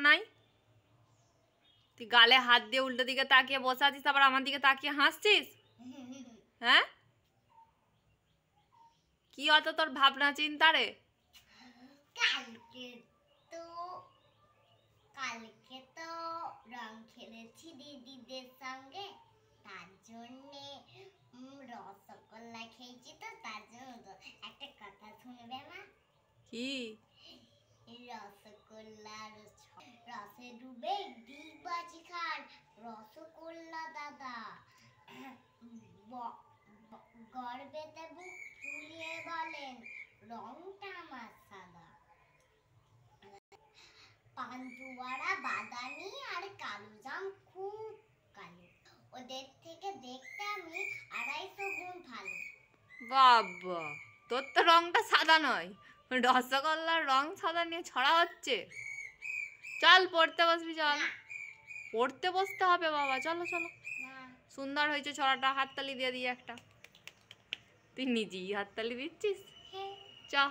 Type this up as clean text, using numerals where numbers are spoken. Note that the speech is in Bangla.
নাই? তুই গালে হাত দিয়ে উল্টো দিকে তাকিয়ে বসে আছিস, আবার আমার দিকে তাকিয়ে হাসছিস। হ্যাঁ, কি অত তোর ভাবনা চিন্তা রে? কালকে তো রং খেলেছি দিদিদের সঙ্গে, তার জন্যে রসগোল্লা খেয়েছি, তো তার জন্য একটা কথা শুনবে মা? কি? রসগোল্লা রসে ডুবে ডিগবাজি খান রসগোল্লা দাদা, গর্বেতে বুক ফুলিয়ে বলেন রংটা আমার সাদা। পান্তুয়ারা বাদামি আর কালো জাম খুব কালো, ওদের থেকে দেখতে আমি 250 গুণ ভালো। বাবা, তোর তো রংটা সাদা নয়, রসগোল্লার রং সাদা নিয়ে ছড়া হচ্ছে। চল পড়তে বসবি, চল পড়তে বসতে হবে বাবা, চলো চলো। সুন্দর হয়েছে ছড়াটা, হাততালি দিয়ে দিই একটা। তুই নিজেই হাততালি দিচ্ছিস। চা।